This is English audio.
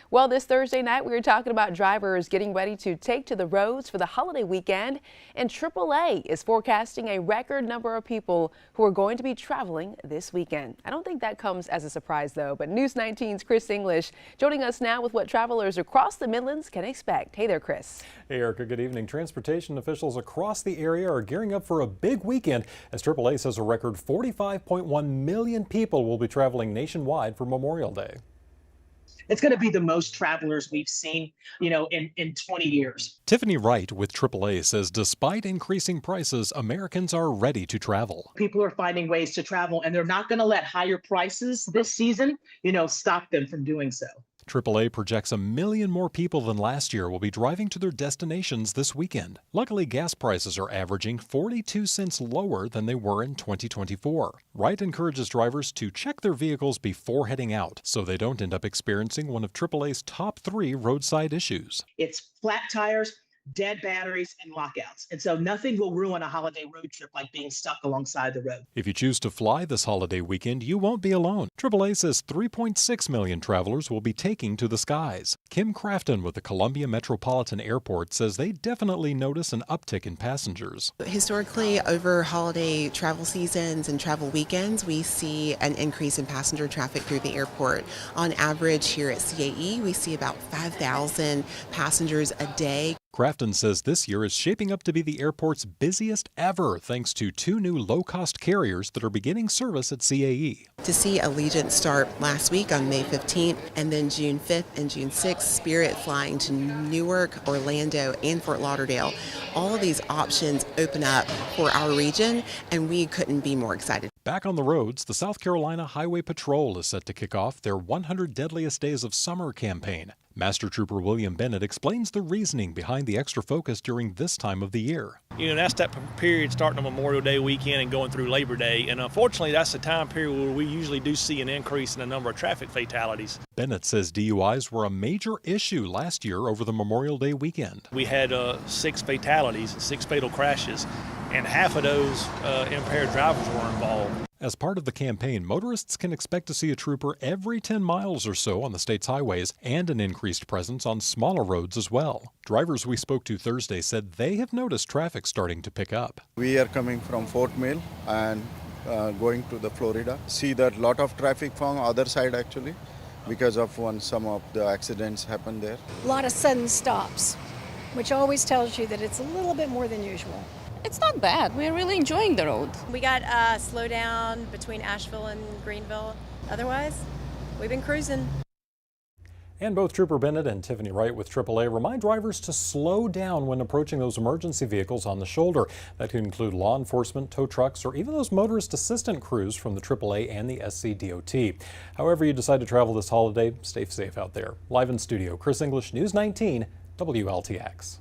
Well, this Thursday night, we were talking about drivers getting ready to take to the roads for the holiday weekend, and AAA is forecasting a record number of people who are going to be traveling this weekend. I don't think that comes as a surprise, though, but News 19's Chris English joining us now with what travelers across the Midlands can expect. Hey there, Chris. Hey, Erica, good evening. Transportation officials across the area are gearing up for a big weekend as AAA says a record 45.1 million people will be traveling nationwide for Memorial Day. It's going to be the most travelers we've seen, in 20 years. Tiffany Wright with AAA says despite increasing prices, Americans are ready to travel. People are finding ways to travel, and they're not going to let higher prices this season, stop them from doing so. AAA projects 1 million more people than last year will be driving to their destinations this weekend. Luckily, gas prices are averaging 42 cents lower than they were in 2024. Wright encourages drivers to check their vehicles before heading out so they don't end up experiencing one of AAA's top 3 roadside issues. It's flat tires, dead batteries, and lockouts. And so nothing will ruin a holiday road trip like being stuck alongside the road. If you choose to fly this holiday weekend, you won't be alone. AAA says 3.6 million travelers will be taking to the skies. Kim Crafton with the Columbia Metropolitan Airport says they definitely notice an uptick in passengers. Historically, over holiday travel seasons and travel weekends, we see an increase in passenger traffic through the airport. On average here at CAE, we see about 5,000 passengers a day. Crafton says this year is shaping up to be the airport's busiest ever thanks to 2 new low-cost carriers that are beginning service at CAE. To see Allegiant start last week on May 15th and then June 5th and June 6th, Spirit flying to Newark, Orlando, and Fort Lauderdale. All of these options open up for our region, and we couldn't be more excited. Back on the roads, the South Carolina Highway Patrol is set to kick off their 100 Deadliest Days of Summer campaign. Master Trooper William Bennett explains the reasoning behind the extra focus during this time of the year. That's that period starting on Memorial Day weekend and going through Labor Day. And unfortunately, that's the time period where we usually do see an increase in the number of traffic fatalities. Bennett says DUIs were a major issue last year over the Memorial Day weekend. We had 6 fatalities and 6 fatal crashes, and half of those impaired drivers were involved. As part of the campaign, motorists can expect to see a trooper every 10 miles or so on the state's highways and an increased presence on smaller roads as well. Drivers we spoke to Thursday said they have noticed traffic starting to pick up. We are coming from Fort Mill and going to the Florida. See that lot of traffic from other side actually because of some of the accidents happened there. A lot of sudden stops, which always tells you that it's a little bit more than usual. It's not bad. We're really enjoying the road. We got slow down between Asheville and Greenville. Otherwise, we've been cruising. And both Trooper Bennett and Tiffany Wright with AAA remind drivers to slow down when approaching those emergency vehicles on the shoulder. That could include law enforcement, tow trucks, or even those motorist assistant crews from the AAA and the SCDOT. However you decide to travel this holiday, stay safe out there. Live in studio, Chris English, News 19, WLTX.